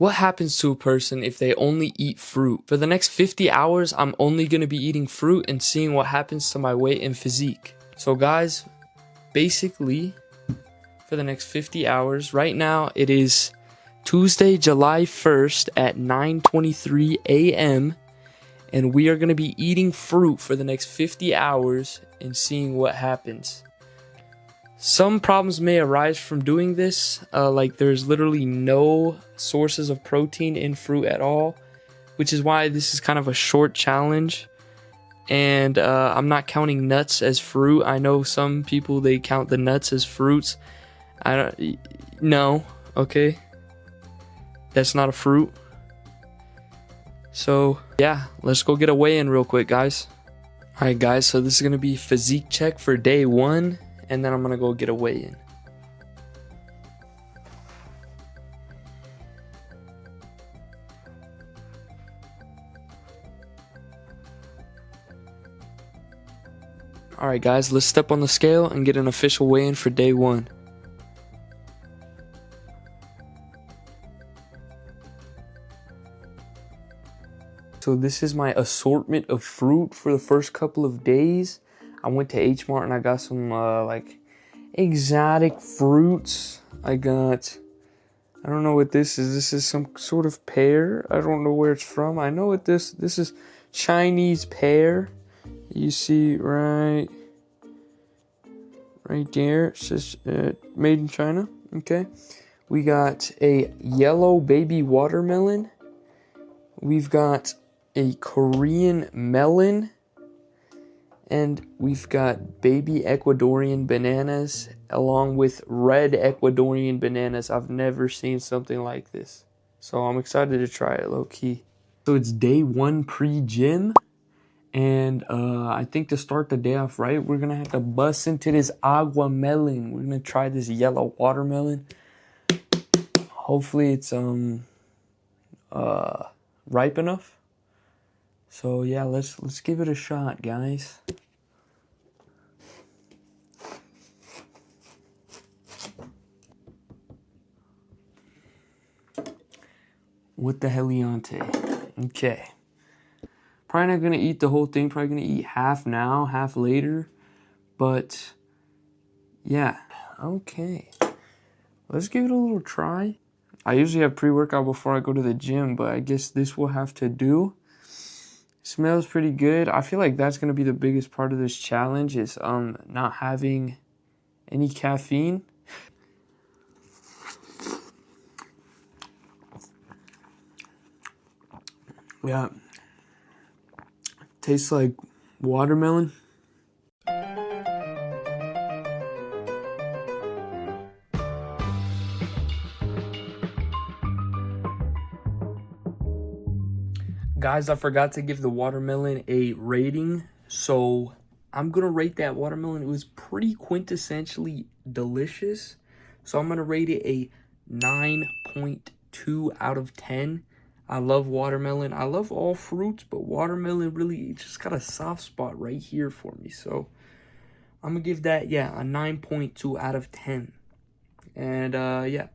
What happens to a person if they only eat fruit? For the next 50 hours, I'm only going to be eating fruit and seeing what happens to my weight and physique. So guys, basically, for the next 50 hours, right now it is Tuesday, July 1st at 9:23 a.m. and we are going to be eating fruit for the next 50 hours and seeing what happens. Some problems may arise from doing this, like there's literally no sources of protein in fruit at all, which is why this is kind of a short challenge. And I'm not counting nuts as fruit. I know some people, they count the nuts as fruits. No, okay, that's not a fruit. So yeah, let's go get a weigh-in real quick, guys. All right, guys, so this is gonna be physique check for day 1, and then I'm gonna go get a weigh-in. All right, guys, let's step on the scale and get an official weigh-in for day 1. So this is my assortment of fruit for the first couple of days. I went to H Mart and I got some like exotic fruits. I don't know what this is. This is some sort of pear. I don't know where it's from. I know what this is Chinese pear. You see right there. It says made in China. Okay. We got a yellow baby watermelon. We've got a Korean melon, and we've got baby Ecuadorian bananas along with red Ecuadorian bananas. I've never seen something like this, so I'm excited to try it low-key. So it's day 1 pre-gym, and I think to start the day off right, we're gonna have to bust into this agua melon. We're gonna try this yellow watermelon. Hopefully it's ripe enough. So yeah, let's give it a shot, guys. What the heliante? Okay. Probably not gonna eat the whole thing. Probably gonna eat half now, half later. But yeah, okay. Let's give it a little try. I usually have pre-workout before I go to the gym, but I guess this will have to do. Smells pretty good. I feel like that's gonna be the biggest part of this challenge is not having any caffeine. Yeah, tastes like watermelon. Guys, I forgot to give the watermelon a rating, so I'm gonna rate that watermelon. It was pretty quintessentially delicious, so I'm gonna rate it a 9.2 out of 10. I love watermelon. I love all fruits, but watermelon really, it just got a soft spot right here for me. So I'm gonna give that, yeah, a 9.2 out of 10. And yeah,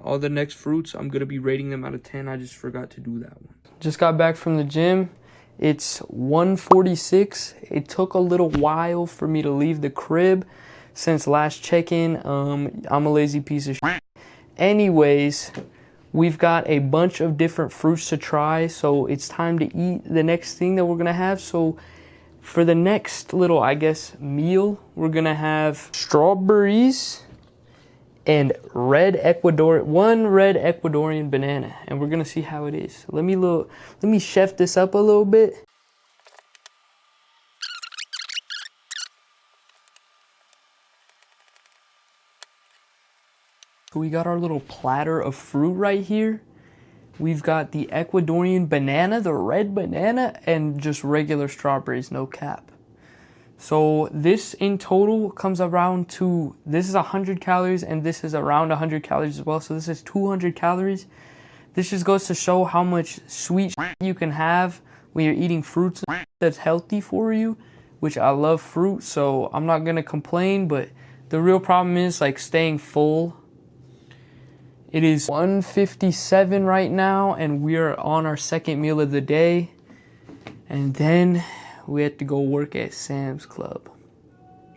all the next fruits, I'm gonna be rating them out of 10. I just forgot to do that one. Just got back from the gym. It's 1:46. It took a little while for me to leave the crib since last check-in. I'm a lazy piece of shit. Anyways, we've got a bunch of different fruits to try, so it's time to eat the next thing that we're gonna have. So for the next little, I guess, meal, we're gonna have strawberries and one red Ecuadorian banana, and we're gonna see how it is. Let me chef this up a little bit. So we got our little platter of fruit right here. We've got the Ecuadorian banana, the red banana, and just regular strawberries, no cap. So this in total comes around to, this is 100 calories and this is around 100 calories as well. So this is 200 calories. This just goes to show how much sweet you can have when you're eating fruits that's healthy for you, which I love fruit, so I'm not gonna complain, but the real problem is like staying full It is 1:57 right now, and we are on our second meal of the day. And then we had to go work at Sam's Club,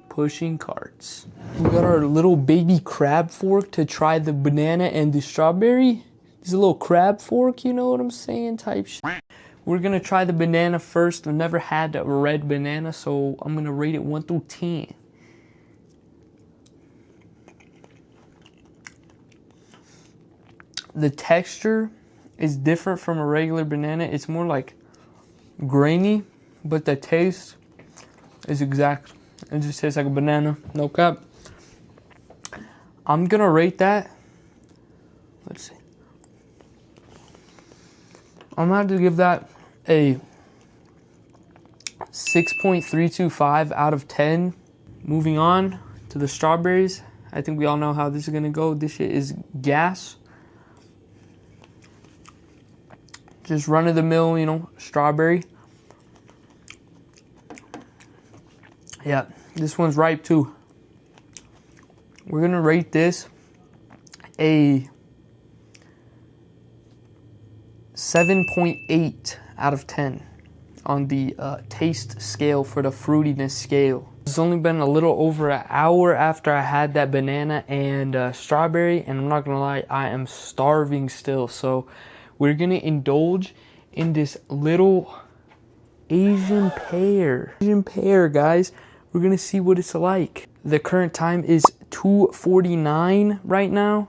pushing carts. We got our little baby crab fork to try the banana and the strawberry. This is a little crab fork, you know what I'm saying, type shit. We're gonna try the banana first. I've never had a red banana, so I'm gonna rate it 1 through 10. The texture is different from a regular banana. It's more like grainy, but the taste is exact. It just tastes like a banana, no cap. I'm gonna rate that. Let's see. I'm gonna have to give that a 6.325 out of 10. Moving on to the strawberries. I think we all know how this is gonna go. This shit is gas. Just run of the mill, you know, strawberry. Yeah, this one's ripe too. We're gonna rate this a 7.8 out of 10 on the taste scale for the fruitiness scale. It's only been a little over an hour after I had that banana and strawberry, and I'm not gonna lie, I am starving still. So we're gonna indulge in this little Asian pear. Asian pear, guys. We're gonna see what it's like. The current time is 2:49 right now,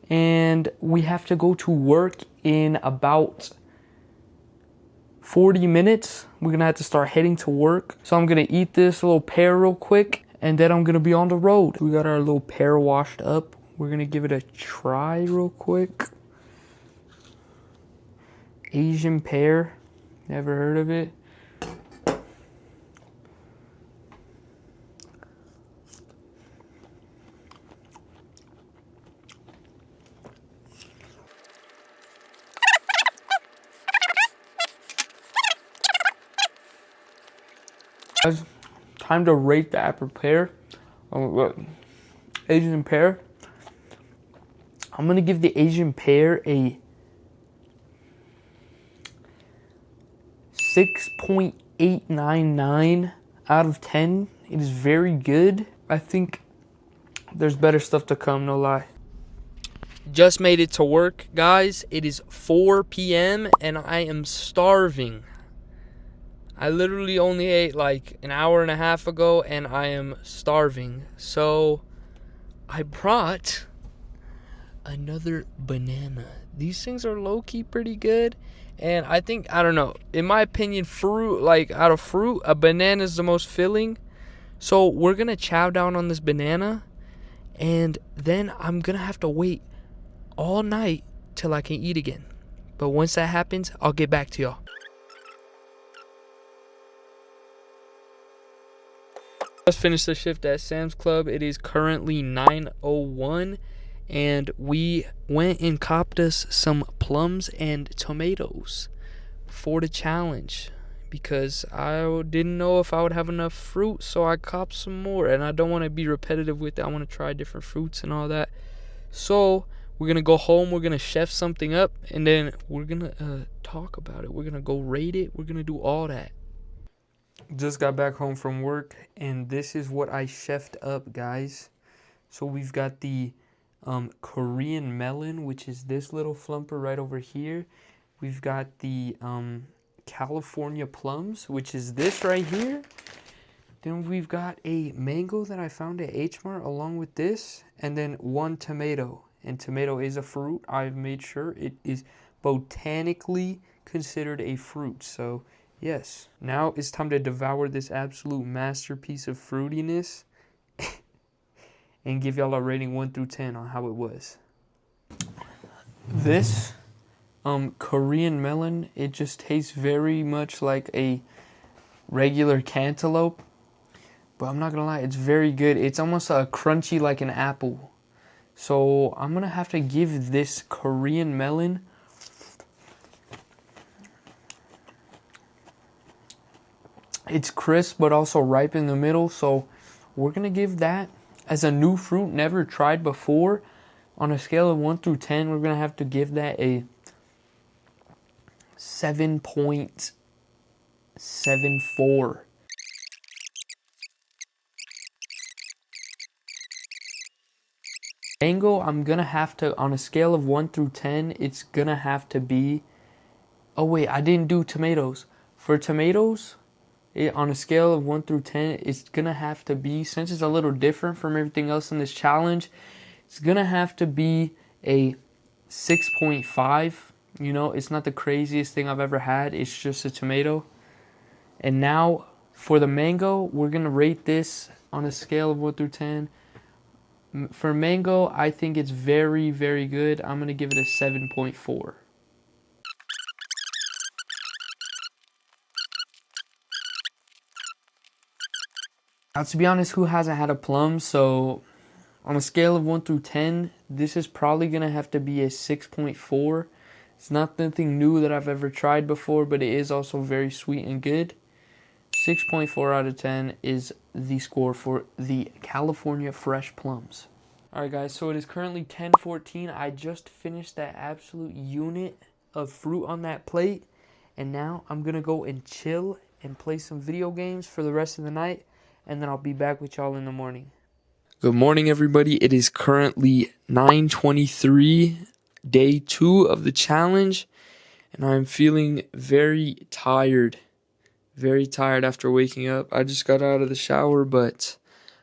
and we have to go to work in about 40 minutes. We're gonna have to start heading to work. So I'm gonna eat this little pear real quick, and then I'm gonna be on the road. We got our little pear washed up. We're gonna give it a try real quick. Asian pear, never heard of it. Time to rate the apple pear. Asian pear. I'm gonna give the Asian pear a 6.899 out of 10. It is very good. I think there's better stuff to come, no lie. Just made it to work, guys. It is 4 p.m. and I am starving. I literally only ate like an hour and a half ago and I am starving. So I brought another banana. These things are low-key pretty good. And I think, I don't know, in my opinion, fruit, like out of fruit, a banana is the most filling. So we're going to chow down on this banana. And then I'm going to have to wait all night till I can eat again. But once that happens, I'll get back to y'all. Just finished the shift at Sam's Club. It is currently 9:01. And we went and copped us some plums and tomatoes for the challenge because I didn't know if I would have enough fruit, so I copped some more. And I don't want to be repetitive with it. I want to try different fruits and all that. So we're going to go home. We're going to chef something up, and then we're going to talk about it. We're going to go rate it. We're going to do all that. Just got back home from work, and this is what I chefed up, guys. So we've got the Korean melon, which is this little flumper right over here. We've got the California plums, which is this right here. Then we've got a mango that I found at H Mart along with this, and then one tomato. And tomato is a fruit. I've made sure it is botanically considered a fruit. So yes, now it's time to devour this absolute masterpiece of fruitiness and give y'all a rating 1 through 10 on how it was. This Korean melon, it just tastes very much like a regular cantaloupe. But I'm not gonna lie, it's very good. It's almost crunchy like an apple. So I'm gonna have to give this Korean melon it's crisp but also ripe in the middle. So we're gonna give that as a new fruit, never tried before. On a scale of 1 through 10, we're going to have to give that a 7.74. Mango, I'm going to have to, on a scale of 1 through 10, it's going to have to be, oh wait, I didn't do tomatoes. For tomatoes, on a scale of 1 through 10, it's going to have to be, since it's a little different from everything else in this challenge, it's going to have to be a 6.5. You know, it's not the craziest thing I've ever had. It's just a tomato. And now, for the mango, we're going to rate this on a scale of 1 through 10. For mango, I think it's very, very good. I'm going to give it a 7.4. Now, to be honest, who hasn't had a plum? So, on a scale of 1 through 10, this is probably going to have to be a 6.4. It's not anything new that I've ever tried before, but it is also very sweet and good. 6.4 out of 10 is the score for the California Fresh Plums. Alright guys, so it is currently 10:14. I just finished that absolute unit of fruit on that plate. And now I'm going to go and chill and play some video games for the rest of the night. And then I'll be back with y'all in the morning. Good morning, everybody. It is currently 9:23, day 2 of the challenge. And I'm feeling very tired. Very tired after waking up. I just got out of the shower, but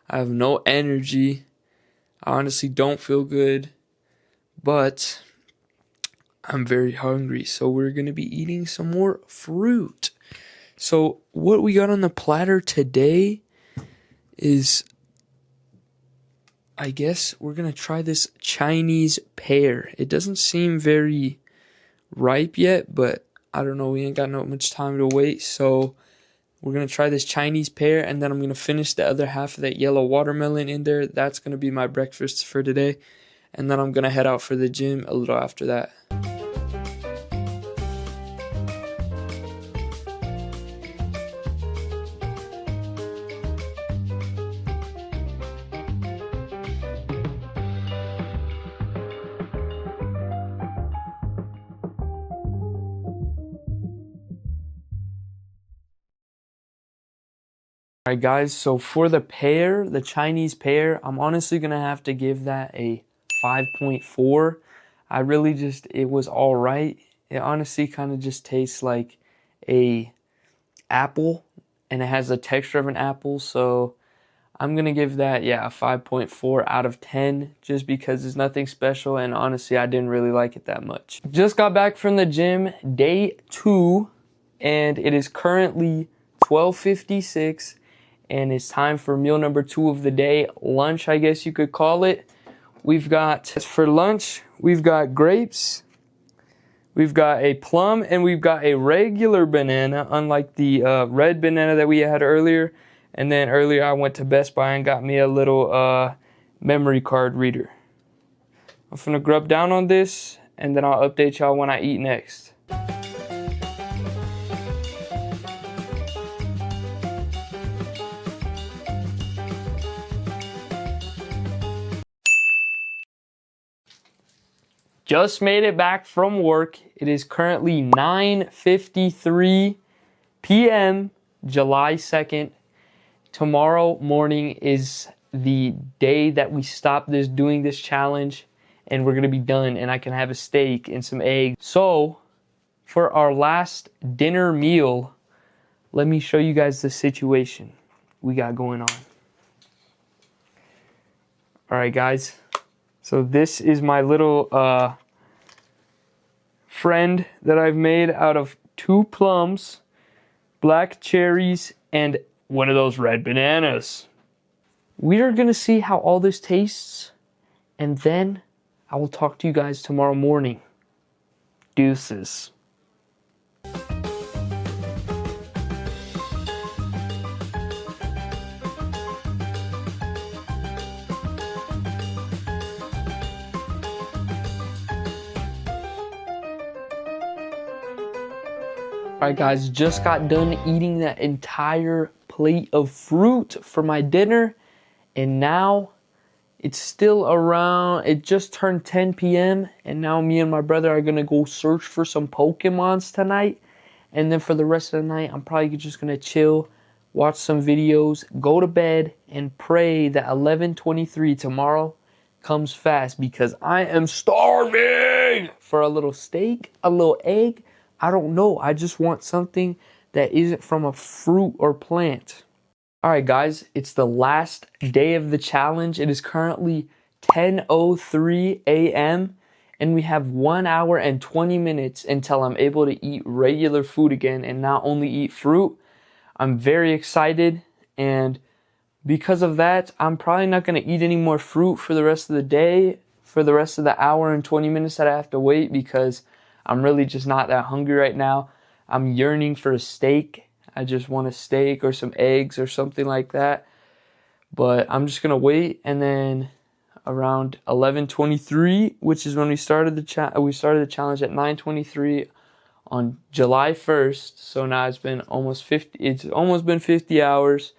I have no energy. I honestly don't feel good, but I'm very hungry. So we're going to be eating some more fruit. So what we got on the platter today is, I guess we're going to try this Chinese pear. It doesn't seem very ripe yet, but I don't know. We ain't got no much time to wait. So we're going to try this Chinese pear, and then I'm going to finish the other half of that yellow watermelon in there. That's going to be my breakfast for today. And then I'm going to head out for the gym a little after that. Alright guys, so for the pear, the Chinese pear, I'm honestly going to have to give that a 5.4. I really just, it was alright. It honestly kind of just tastes like a apple, and it has the texture of an apple, so I'm going to give that, yeah, a 5.4 out of 10, just because it's nothing special, and honestly, I didn't really like it that much. Just got back from the gym, day 2, and it is currently 12:56. And it's time for meal number 2 of the day, lunch, I guess you could call it. We've got, for lunch, we've got grapes, we've got a plum, and we've got a regular banana, unlike the red banana that we had earlier. And then earlier I went to Best Buy and got me a little memory card reader. I'm gonna grub down on this, and then I'll update y'all when I eat next. Just made it back from work. It is currently 9:53 p.m. July 2nd. Tomorrow morning is the day that we stop doing this challenge, and we're going to be done, and I can have a steak and some eggs. So, for our last dinner meal, let me show you guys the situation we got going on. Alright guys, so this is my little friend that I've made out of 2 plums, black cherries, and one of those red bananas. We are going to see how all this tastes, and then I will talk to you guys tomorrow morning. Deuces. Alright guys, just got done eating that entire plate of fruit for my dinner, and now It's still around, it just turned 10 p.m. and now me and my brother are gonna go search for some Pokemons tonight. And then for the rest of the night, I'm probably just gonna chill, watch some videos, go to bed, and pray that 11:23 tomorrow comes fast because I am starving for a little steak, a little egg. I don't know. I just want something that isn't from a fruit or plant. All right, guys, it's the last day of the challenge. It is currently 10:03 a.m. and we have 1 hour and 20 minutes until I'm able to eat regular food again and not only eat fruit. I'm very excited, and because of that, I'm probably not going to eat any more fruit for the rest of the day, for the rest of the hour and 20 minutes that I have to wait, because I'm really just not that hungry right now. I'm yearning for a steak. I just want a steak or some eggs or something like that. But I'm just going to wait, and then around 11:23, which is when we started the challenge at 9:23 on July 1st. So now it's almost been 50 hours.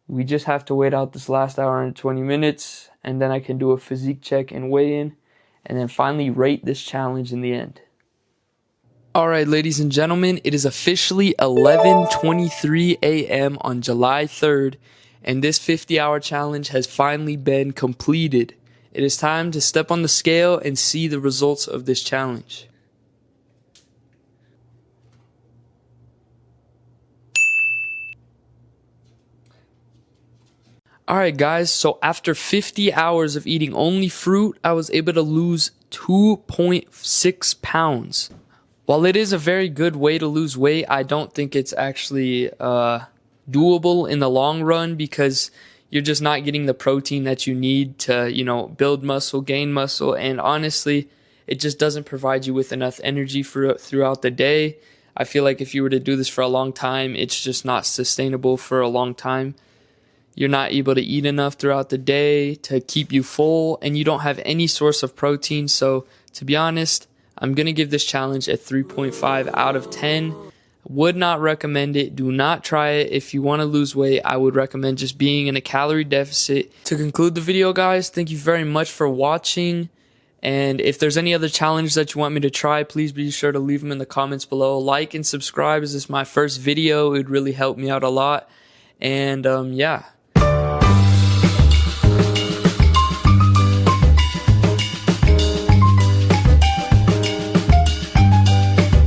We just have to wait out this last hour and 20 minutes, and then I can do a physique check and weigh in, and then finally rate this challenge in the end. All right, ladies and gentlemen, it is officially 11:23 a.m. on July 3rd, and this 50-hour challenge has finally been completed. It is time to step on the scale and see the results of this challenge. Alright guys, so after 50 hours of eating only fruit, I was able to lose 2.6 pounds. While it is a very good way to lose weight, I don't think it's actually doable in the long run because you're just not getting the protein that you need to, build muscle, gain muscle, and honestly, it just doesn't provide you with enough energy throughout the day. I feel like if you were to do this for a long time, it's just not sustainable for a long time. You're not able to eat enough throughout the day to keep you full, and you don't have any source of protein. So, to be honest, I'm going to give this challenge a 3.5 out of 10. Would not recommend it. Do not try it. If you want to lose weight, I would recommend just being in a calorie deficit. To conclude the video, guys, thank you very much for watching. And if there's any other challenge that you want me to try, please be sure to leave them in the comments below. Like and subscribe as this is my first video. It would really help me out a lot. And yeah.